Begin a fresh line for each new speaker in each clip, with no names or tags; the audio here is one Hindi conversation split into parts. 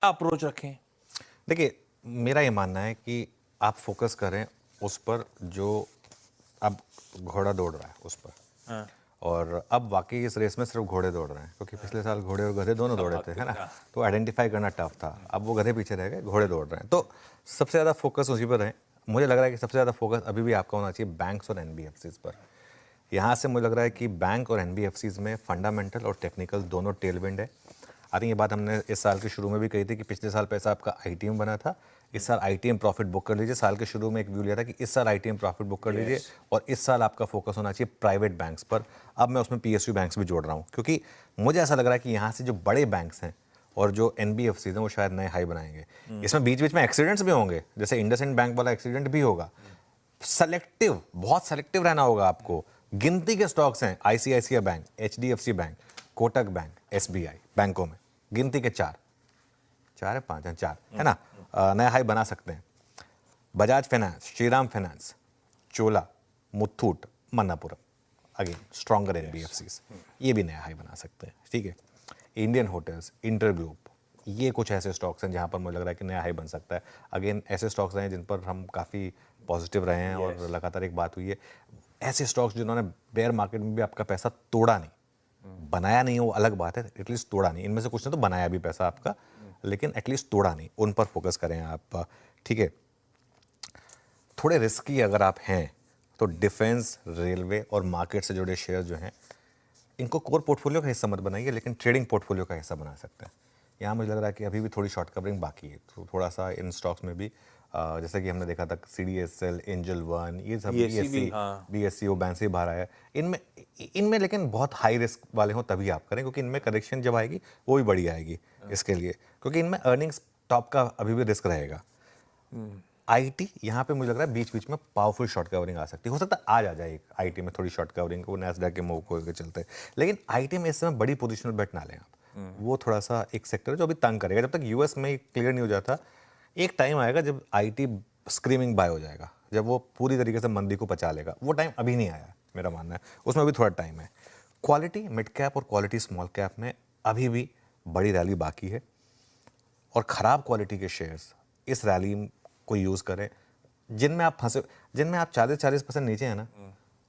अप्रोच रखें?
देखिए, मेरा ये मानना है कि आप फोकस करें उस पर जो अब घोड़ा दौड़ रहा है उस पर।
हाँ।
और अब वाकई इस रेस में सिर्फ घोड़े दौड़ रहे हैं, क्योंकि पिछले साल घोड़े और गधे दोनों दौड़े थे, है ना। तो आइडेंटिफाई करना टफ था। अब वो गधे पीछे रह गए, घोड़े दौड़ रहे हैं, तो सबसे ज़्यादा फोकस उसी पर है। मुझे लग रहा है कि सबसे ज़्यादा फोकस अभी भी आपका होना चाहिए बैंक्स और एनबीएफसीज पर। यहाँ से मुझे लग रहा है कि बैंक और एनबीएफसीज में फंडामेंटल और टेक्निकल दोनों टेलविंड है। आई थिंक ये बात हमने इस साल के शुरू में भी कही थी कि पिछले साल पैसा आपका आईटीएम बना था, इस साल आईटीएम प्रॉफिट बुक कर लीजिए। साल के शुरू में एक व्यू लिया था कि इस साल आईटीएम प्रॉफिट बुक कर लीजिए, और इस साल आपका फोकस होना चाहिए प्राइवेट बैंक्स पर। अब मैं उसमें पीएसयू बैंक्स भी जोड़ रहा हूँ, क्योंकि मुझे ऐसा लग रहा है कि यहाँ से जो बड़े बैंक्स हैं और जो एनबीएफसीज हैं वो शायद नए हाई बनाएंगे। इसमें बीच बीच में एक्सीडेंट्स भी होंगे, जैसे इंडसइंड बैंक वाला एक्सीडेंट भी होगा। सेलेक्टिव, बहुत सेलेक्टिव रहना होगा आपको। गिनती के स्टॉक्स हैं, ICICI bank, HDFC bank, Kotak bank, SBI, बैंकों में गिनती के चार चार है, पांच है, चार है ना, नया हाई बना सकते हैं। Bajaj finance, Shriram finance, Chola, Muthoot, Manappuram, again stronger NBFCs, ये भी नया हाई बना सकते हैं। ठीक है, इंडियन होटल्स, इंटरग्लोब, ये कुछ ऐसे स्टॉक्स हैं जहां पर मुझे लग रहा है कि नया हाई बन सकता है। अगेन ऐसे स्टॉक्स हैं जिन पर हम काफ़ी पॉजिटिव रहे हैं और लगातार एक बात हुई है। ऐसे स्टॉक्स जिन्होंने बेयर मार्केट में भी आपका पैसा तोड़ा नहीं, बनाया नहीं, वो अलग बात है, एटलीस्ट तोड़ा नहीं। इनमें से कुछ ने तो बनाया भी पैसा आपका, लेकिन एटलीस्ट तोड़ा नहीं, उन पर फोकस करें आप। ठीक है, थोड़े रिस्की अगर आप हैं तो डिफेंस, रेलवे और मार्केट से जुड़े शेयर जो हैं, इनको कोर पोर्टफोलियो का हिस्सा मत बनाइए, लेकिन ट्रेडिंग पोर्टफोलियो का हिस्सा बना सकते हैं। यहाँ मुझे लग रहा है कि अभी भी थोड़ी शॉर्ट कवरिंग बाकी है, तो थोड़ा सा इन स्टॉक्स में भी जैसे कि हमने देखा था सीडीएसएल, एंजल वन, ये सब
BSE भी,
बीएससी,
हाँ।
बीएससी बैंसी बाहर आया है। इनमें इनमें लेकिन बहुत हाई रिस्क वाले हों तभी आप करें, क्योंकि इनमें करेक्शन जब आएगी वो भी बड़ी आएगी इसके लिए, क्योंकि इनमें अर्निंग्स टॉप का अभी भी रिस्क रहेगा। आईटी यहाँ पे मुझे लग रहा है बीच बीच में पावरफुल शॉर्ट कवरिंग आ सकती है, हो सकता है आज आ जाए एक आईटी में थोड़ी शॉर्ट कवरिंग, वो नैस्डैक के मूव को चलते, लेकिन आईटी में इस समय बड़ी पोजिशनल बेट ना लें आप। वो थोड़ा सा एक सेक्टर है जो अभी तंग करेगा, जब तक यूएस में क्लियर नहीं हो जाता। एक टाइम आएगा जब आईटी स्क्रीमिंग बाय हो जाएगा, जब वो पूरी तरीके से मंदी को पचा लेगा। वो टाइम अभी नहीं आया, मेरा मानना है, उसमें भी थोड़ा टाइम है। क्वालिटी मिड कैप और क्वालिटी स्मॉल कैप में अभी भी बड़ी रैली बाकी है, और ख़राब क्वालिटी के शेयर्स इस रैली को यूज़ करें जिनमें आप फंसे, जिनमें आप 40% नीचे हैं ना,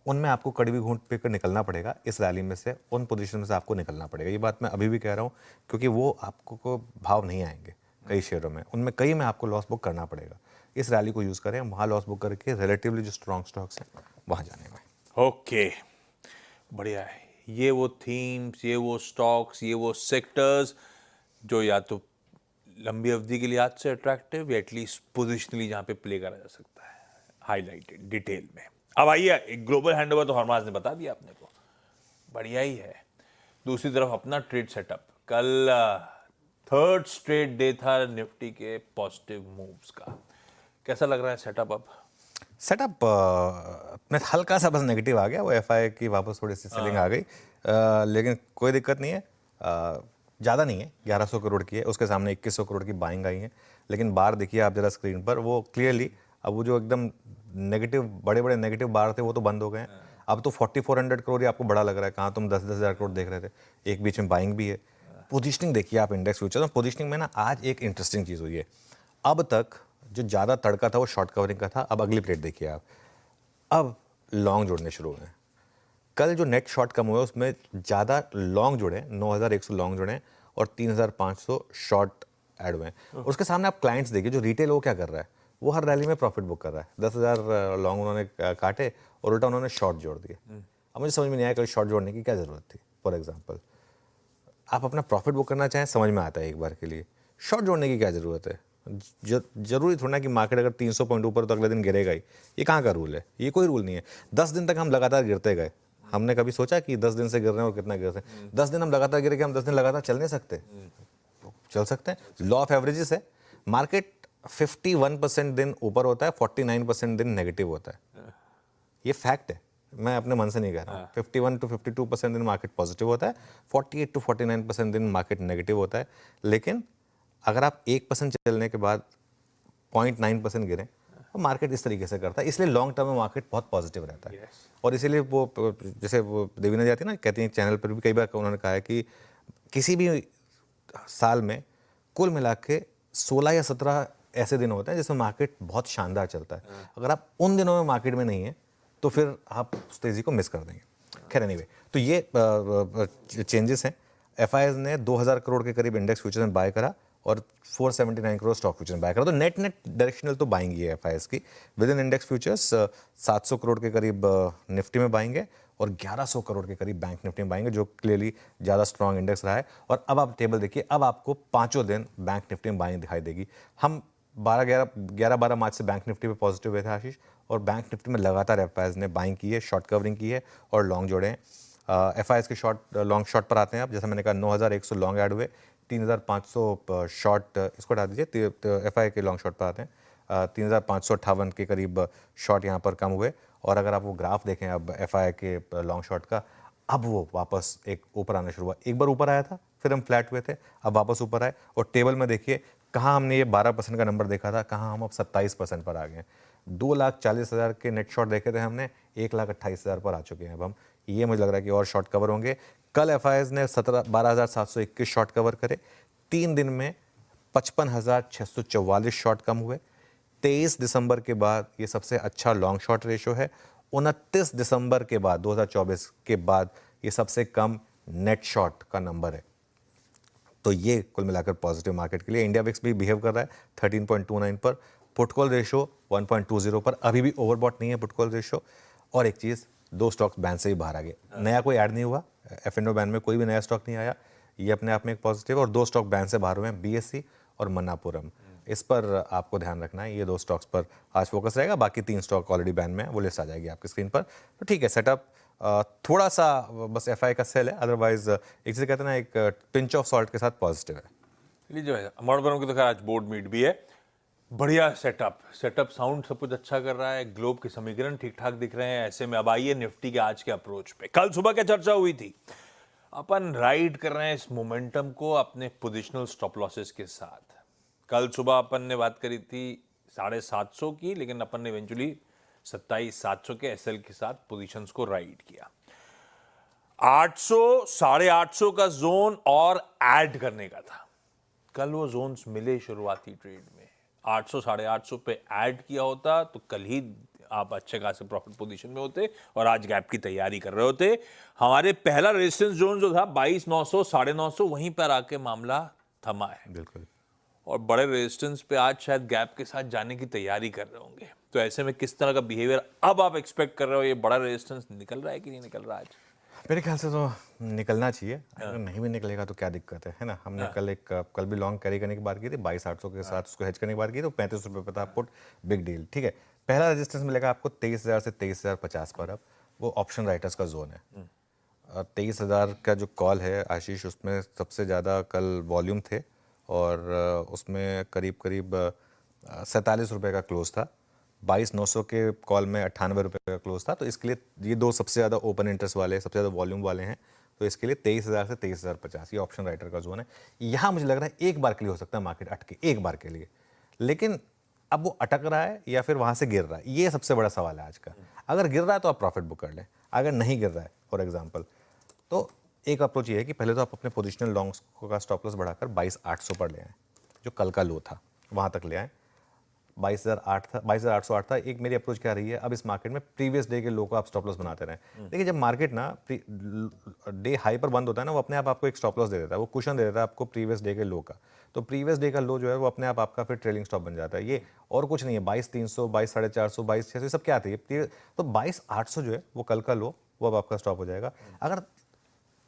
उनमें आपको कड़वी घूंट पीकर निकलना पड़ेगा। इस रैली में से, उन पोजीशन में से आपको निकलना पड़ेगा। ये बात मैं अभी भी कह रहा हूँ, क्योंकि वो आपको को भाव नहीं आएंगे कई शेयरों में, उनमें कई में आपको लॉस बुक करना पड़ेगा। इस रैली को यूज़ करें, वहाँ लॉस बुक करके रिलेटिवली जो स्ट्रॉन्ग स्टॉक्स हैं वहाँ जाने में।
ओके, बढ़िया है। ये वो थीम्स, ये वो स्टॉक्स, ये वो सेक्टर्स जो या तो लंबी अवधि के लिए आज से अट्रैक्टिव या एटलीस्ट पोजिशनली जहाँ पे प्ले करा जा सकता है, हाईलाइटेड डिटेल में। अब आइए, एक ग्लोबल हैंडओवर तो हरमाज ने बता दिया अपने को, बढ़िया ही है। दूसरी तरफ अपना ट्रेड सेटअप, कल थर्ड स्ट्रेट डे था निफ्टी के पॉजिटिव मूव्स का। कैसा लग रहा है सेटअप अब?
सेटअप में हल्का सा बस नेगेटिव आ गया, वो एफआई की वापस थोड़ी सी सेलिंग आ गई, लेकिन कोई दिक्कत नहीं है। ज़्यादा नहीं है, 1100 करोड़ की है, उसके सामने 2100 करोड़ की बाइंग आई है। लेकिन बार देखिए आप जरा स्क्रीन पर, वो क्लियरली अब वो जो एकदम नेगेटिव, बड़े बड़े नेगेटिव बार थे वो तो बंद हो गए हैं। अब तो 4400 करोड़ ही आपको बड़ा लग रहा है, कहाँ तुम 10-10 हज़ार करोड़ देख रहे थे। एक बीच में बाइंग भी है। पोजिशनिंग देखिए आप इंडेक्स फ्यूचर में, पोजिशनिंग में ना आज एक इंटरेस्टिंग चीज़ हुई है। अब तक जो ज़्यादा तड़का था वो शॉर्ट कवरिंग का था, अब अगली प्लेट देखिए आप, अब लॉन्ग जुड़ने शुरू हुए हैं। कल जो नेट शॉर्ट कम हुए उसमें ज़्यादा लॉन्ग जुड़े, 9100 लॉन्ग जुड़े और 3500 शॉर्ट ऐड हुए हैं। उसके सामने आप क्लाइंट्स देखिए, जो रिटेल वो क्या कर रहा है, वो हर रैली में प्रॉफिट बुक कर रहा है। 10,000 लॉन्ग उन्होंने काटे और उल्टा उन्होंने शॉर्ट जोड़ दिए। अब मुझे समझ में नहीं आया कि शॉर्ट जोड़ने की क्या ज़रूरत थी। फॉर एग्जाम्पल, आप अपना प्रॉफिट बुक करना चाहें, समझ में आता है एक बार के लिए, शॉर्ट जोड़ने की क्या ज़रूरत है। जरूरी थोड़ा ना कि मार्केट अगर 300 पॉइंट ऊपर तो अगले दिन गिरेगा ही, ये कहाँ का रूल है, ये कोई रूल नहीं है। 10 दिन तक हम लगातार गिरते गए, हमने कभी सोचा कि 10 दिन से गिर रहे हैं और कितना गिर रहे हैं। 10 दिन हम लगातार गिरे, कि हम 10 दिन लगातार चल नहीं सकते, चल सकते हैं। लॉ ऑफ एवरेजेस है, मार्केट 51% दिन ऊपर होता है, 49% दिन नेगेटिव होता है, ये फैक्ट है, मैं अपने मन से नहीं कह रहा हूँ। 51 to 52% दिन मार्केट पॉजिटिव होता है, 48 to 49% दिन मार्केट नेगेटिव होता है। लेकिन अगर आप 1% चलने के बाद 0.9% गिरें तो मार्केट इस तरीके से करता है, इसलिए लॉन्ग टर्म में मार्केट बहुत पॉजिटिव रहता है। और इसीलिए वो जैसे वो देवीना जाती है ना, कहती हैं चैनल पर भी कई बार उन्होंने कहा है कि किसी भी साल में कुल मिला के 16 या 17 ऐसे दिन होते हैं जिसमें मार्केट बहुत शानदार चलता है। अगर आप उन दिनों में मार्केट में नहीं है तो फिर आप उस तेज़ी को मिस कर देंगे। खैर एनीवे, तो ये चेंजेस हैं। एफआईआईज ने 2000 करोड़ के करीब इंडेक्स फ्यूचर में बाय करा और 479 करोड़ स्टॉक फ्यूचर में बाय करा। तो नेट नेट डायरेक्शनल तो बाइंग ही है एफआईआईज की। With in index futures 700 crore के करीब निफ्टी में बाइंग है और 1100 करोड़ के करीब बैंक निफ्टी में बाइंग है, जो क्लियरली ज़्यादा स्ट्रॉन्ग इंडेक्स रहा है। और अब आप टेबल देखिए, अब आपको पाँचों दिन बैंक निफ्टी में बाइंग दिखाई देगी। हम 11-12 मार्च से बैंक निफ्टी पे पॉजिटिव हुए थे आशीष, और बैंक निफ्टी में लगातार एफआईआईज ने बाइंग की है, शॉर्ट कवरिंग की है और लॉन्ग जोड़े हैं। एफआईआईज के लॉन्ग शॉर्ट पर आते हैं। अब जैसे मैंने कहा 9100 लॉन्ग ऐड हुए, 3500 शॉर्ट, इसको हटा दीजिए, एफआईआई के लॉन्ग शॉर्ट पर आते हैं। 3558 के करीब शॉर्ट यहाँ पर कम हुए। और अगर आप वो ग्राफ देखें अब एफआईआई के लॉन्ग शॉर्ट का, अब वो वापस एक ऊपर आना शुरू हुआ। एक बार ऊपर आया था, फिर हम फ्लैट हुए थे, अब वापस ऊपर आए। और टेबल में देखिए, कहाँ हमने ये 12% का नंबर देखा था, कहाँ हम अब 27% पर आ गए हैं। 2,40,000 के नेट शॉट देखे थे हमने, 1,28,000 पर आ चुके हैं अब हम। ये मुझे लग रहा है कि और शॉर्ट कवर होंगे। कल एफआईआईज ने 12,721 शॉर्ट कवर करे। 3 दिन में 55,644 शॉर्ट कम हुए। 23 दिसंबर के बाद ये सबसे अच्छा लॉन्ग शॉर्ट रेशो है। 29 दिसंबर के बाद 2024 के बाद ये सबसे कम नेट शॉर्ट का नंबर है। तो ये कुल मिलाकर पॉजिटिव मार्केट के लिए। इंडिया विक्स भी बिहेव कर रहा है 13.29 पर। पुटकॉल रेशो 1.20 पर, अभी भी ओवरबॉट नहीं है पुटकॉल रेशो। और एक चीज़, 2 स्टॉक्स बैन से ही बाहर आ गए, नया कोई ऐड नहीं हुआ, एफ&ओ बैन में कोई भी नया स्टॉक नहीं आया, ये अपने आप में एक पॉजिटिव है। और 2 स्टॉक बैन से बाहर हुए हैं, बीएससी और मन्नापुरम। इस पर आपको ध्यान रखना है, ये 2 स्टॉक्स पर आज फोकस रहेगा। बाकी 3 स्टॉक ऑलरेडी बैन में है, वो लिस्ट आ जाएगी आपकी स्क्रीन पर। तो ठीक है, सेटअप थोड़ा सा बस एफआई का सेल है, अदरवाइज एक चीज़ कहते हैं ना, एक पिंच ऑफ सॉल्ट के साथ पॉजिटिव है।
चलिए, जो है अमरबरम की तो खैर आज बोर्ड मीट भी है, बढ़िया सेटअप साउंड सब कुछ अच्छा कर रहा है, ग्लोब के समीकरण ठीक ठाक दिख रहे हैं। ऐसे में अब आइए निफ्टी के आज के अप्रोच पे। कल सुबह क्या चर्चा हुई थी, अपन राइड कर रहे हैं इस मोमेंटम को अपने पोजिशनल स्टॉप लॉसेस के साथ। कल सुबह अपन ने बात करी थी 750 की, लेकिन अपन ने इवेंचुअली 27,700 के एसएल के साथ पोजीशंस को राइड किया। 800, 850 का जोन और ऐड करने का था। कल वो जोन्स मिले शुरुआती ट्रेड में। 800, 850 पे ऐड किया होता तो कल ही आप अच्छे खासे प्रॉफिट पोजीशन में होते और आज गैप की तैयारी कर रहे होते। हमारे पहला रेजिस्टेंस जोन जो था 22,900, 950, वहीं पर आके मामला थमा है।
बिल्कुल।
और बड़े रेजिस्टेंस पे आज शायद गैप के साथ जाने की तैयारी कर रहे होंगे। तो ऐसे में किस तरह का बिहेवियर अब आप एक्सपेक्ट कर रहे हो? ये बड़ा रेजिस्टेंस निकल रहा है कि नहीं निकल रहा आज?
मेरे ख्याल से तो निकलना चाहिए। अगर नहीं भी निकलेगा तो क्या दिक्कत है ना। हमने कल भी लॉन्ग कैरी करने की बात की थी, 22,800 के साथ उसको हेज करने की बात की, तो 35 रुपये पर था पुट, बिग डील। ठीक है, पहला रेजिस्टेंस मिलेगा आपको 23,000 से 23,050 पर। अब वो ऑप्शन राइटर्स का जोन है। 23,000 का जो कॉल है आशीष, उसमें सबसे ज़्यादा कल वॉल्यूम थे और उसमें करीब 47 रुपये का क्लोज था। 22,900 के कॉल में 98 रुपये का क्लोज था। तो इसके लिए ये 2 सबसे ज़्यादा ओपन इंटरेस्ट वाले, सबसे ज़्यादा वॉल्यूम वाले हैं। तो इसके लिए 23,000 से 23,050 ये ऑप्शन राइटर का जोन है। यहाँ मुझे लग रहा है एक बार के लिए हो सकता है मार्केट अटके, एक बार के लिए। लेकिन अब वो अटक रहा है या फिर वहाँ से गिर रहा है, ये सबसे बड़ा सवाल है आज का। अगर गिर रहा है तो आप प्रॉफिट बुक कर लें, अगर नहीं गिर रहा है फॉर एग्जाम्पल, तो एक अप्रोच ये है कि पहले तो आप अपने पोजिशनल लॉन्ग्स का स्टॉप लॉस बढ़ाकर 22,800 पर ले आएँ, जो कल का लो था वहाँ तक ले आएँ। 22,008 था, 22,808 था। एक मेरी अप्रोच क्या रही है, अब इस मार्केट में प्रीवियस डे के लो को आप स्टॉप लॉस बनाते रहें। देखिए, जब मार्केट ना डे हाई पर बंद होता है ना, वो अपने आप आपको एक स्टॉप लॉस दे देता है, वो कुशन दे देता है आपको प्रीवियस डे के लो का। तो प्रीवियस डे का लो जो है वो अपने आप आपका फिर ट्रेलिंग स्टॉप बन जाता है। ये और कुछ नहीं है। 22,300, 22,450, 22,600 सब क्या आती है। तो 22,800 जो है वो कल का लो, वो अब आपका स्टॉप हो जाएगा। अगर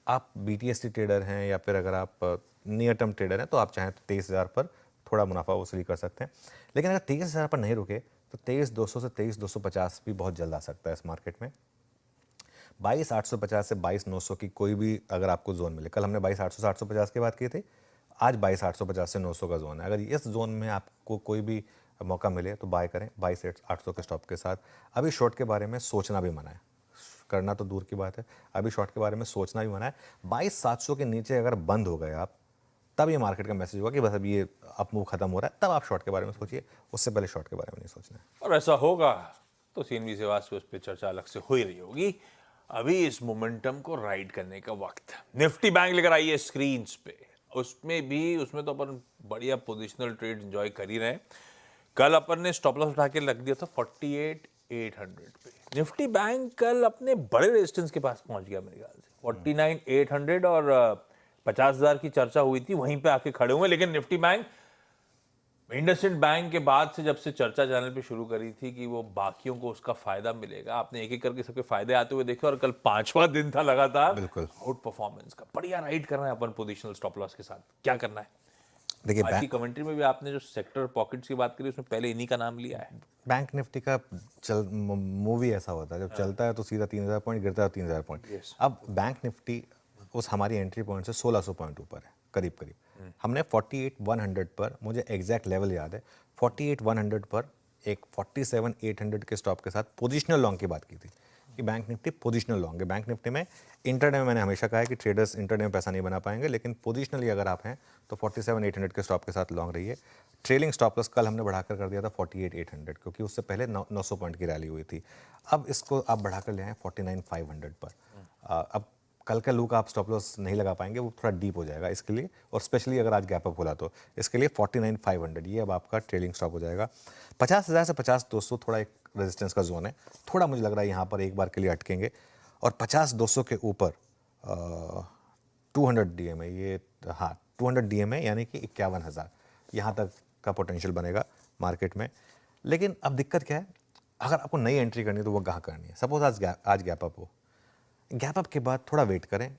आप BTST ट्रेडर हैं या फिर अगर आप नियर टर्म ट्रेडर हैं तो आप चाहें तो 23,000 पर थोड़ा मुनाफा वसूली कर सकते हैं। लेकिन अगर 23,000 पर नहीं रुके तो 23,200 से 23,250 भी बहुत जल्द आ सकता है इस मार्केट में। 22,850 से 22,900 की कोई भी अगर आपको जोन मिले, कल हमने 22,800 से 850 की बात की थी, आज 22,850 से 900 का जोन है। अगर इस जोन में आपको कोई भी मौका मिले तो बाय करें 22,800 के स्टॉप के साथ। अभी शॉर्ट के बारे में सोचना भी मना है, करना तो दूर की बात है, अभी शॉर्ट के बारे में सोचना भी मना है। 22,700 के नीचे अगर बंद हो गए आप, तब ये मार्केट का मैसेज होगा कि बस अब ये अप मूव खत्म हो रहा है, तब आप शॉर्ट के बारे में सोचिए, उससे पहले शॉर्ट के बारे में नहीं सोचना है।
और ऐसा होगा तो CNBC से उस पर चर्चा अलग से हो ही रही होगी। अभी इस मोमेंटम को राइड करने का वक्त। निफ्टी बैंक लेकर आइए स्क्रीन पे उसमें तो अपन बढ़िया पोजिशनल ट्रेड एंजॉय कर ही रहे हैं। कल अपन ने स्टॉप लॉस उठा के रख दिया था 48,800 पे। निफ्टी बैंक कल अपने बड़े रेजिस्टेंस के पास पहुंच गया मेरे ख्याल से 49,800 और 50,000 की चर्चा हुई थी, वहीं पे आके खड़े हुए। लेकिन निफ्टी बैंक इंडसइंड बैंक के बाद से जब से चर्चा चैनल पे शुरू करी थी कि वो बाकियों को उसका फायदा मिलेगा, आपने एक एक करके सबके फायदे आते हुए देखे और कल 5वां दिन था लगातार
बिल्कुल।
आउट परफॉर्मेंस का। बढ़िया राइड कर रहे हैं अपन पोजिशनल स्टॉप लॉस के साथ। क्या करना है?
देखिए
आज की कमेंट्री में भी आपने जो सेक्टर पॉकेट्स की बात करी उसमें पहले इन्हीं का नाम लिया है।
बैंक निफ्टी का मूवी ऐसा होता है, जब चलता है तो सीधा 3,000 पॉइंट, गिरता है 3,000 पॉइंट।
Yes.
अब बैंक निफ्टी उस हमारी एंट्री पॉइंट से 1,600 पॉइंट ऊपर है, करीब करीब। हमने 48,100 पर, मुझे एग्जैक्ट लेवल याद है, 48,100 पर एक 47,800 के स्टॉप के साथ पोजिशनल लॉन्ग की बात की थी कि बैंक निफ्टी पोजिशनल लॉन्ग है। बैंक निफ्टी में इंटरडे में मैंने हमेशा कहा है कि ट्रेडर्स इंटरडे में पैसा नहीं बना पाएंगे, लेकिन पोजिशनली अगर आप हैं तो 47,800 के स्टॉप के साथ लॉन्ग रहिए। ट्रेलिंग स्टॉप लॉस कल हमने बढ़ाकर कर दिया था 48,800, क्योंकि उससे पहले 900 पॉइंट की रैली हुई थी। अब इसको आप बढ़ाकर ले आए 49,500 पर। अब कल का लुक आप स्टॉप लॉस नहीं लगा पाएंगे, वो थोड़ा डीप हो जाएगा इसके लिए, और स्पेशली अगर आज गैप अप खोला तो इसके लिए 49,500 ये अब आपका ट्रेलिंग स्टॉप हो जाएगा। 50,000 से 50,200 थोड़ा एक रेजिस्टेंस का जोन है, थोड़ा मुझे लग रहा है यहाँ पर एक बार के लिए अटकेंगे। और 50,200 के ऊपर 200 डीएम है ये, हाँ 200 डीएम है, यानी कि 51,000 यहाँ तक का पोटेंशियल बनेगा मार्केट में। लेकिन अब दिक्कत क्या है, अगर आपको नई एंट्री करनी है तो वो कहाँ करनी है? सपोज आज गैप अप हो, गैप अप के बाद थोड़ा वेट करें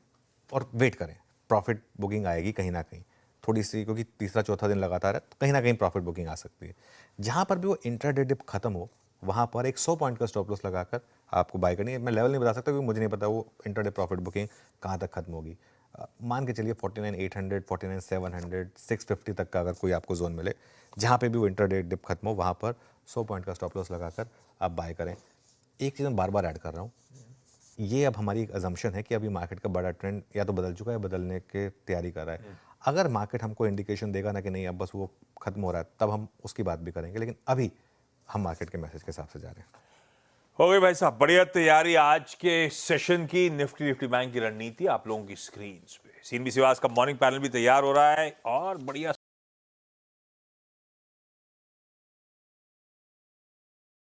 और वेट करें, प्रॉफिट बुकिंग आएगी कहीं ना कहीं थोड़ी सी, क्योंकि तीसरा चौथा दिन लगातार है तो कहीं ना कहीं प्रॉफिट बुकिंग आ सकती है। जहाँ पर भी वो इंट्राडे डिप खत्म हो, वहाँ पर एक 100 पॉइंट का स्टॉप लॉस लगाकर आपको बाय करनी है। मैं लेवल नहीं बता सकता क्योंकि मुझे नहीं पता वो इंट्राडे प्रॉफिट बुकिंग कहाँ तक खत्म होगी। मान के चलिए 49,800, 49,700, 650 तक का अगर कोई आपको जोन मिले, जहाँ पे भी वो इंट्राडे डिप खत्म हो, वहाँ पर 100 पॉइंट का स्टॉप लॉस लगाकर आप बाय करें। एक चीज़ मैं बार बार ऐड कर रहा हूँ, ये अब हमारी एक अजम्पशन है कि अभी मार्केट का बड़ा ट्रेंड या तो बदल चुका है, बदलने के तैयारी कर रहा है। अगर मार्केट हमको इंडिकेशन देगा ना कि नहीं अब बस वो खत्म हो रहा है, तब हम उसकी बात भी करेंगे, लेकिन अभी हम मार्केट के मैसेज के हिसाब से जा रहे हैं।
हो गई भाई साहब, बढ़िया तैयारी आज के सेशन की। निफ्टी बैंक की रणनीति आप लोगों की स्क्रीन पे। CNBC का मॉर्निंग पैनल भी तैयार हो रहा है और बढ़िया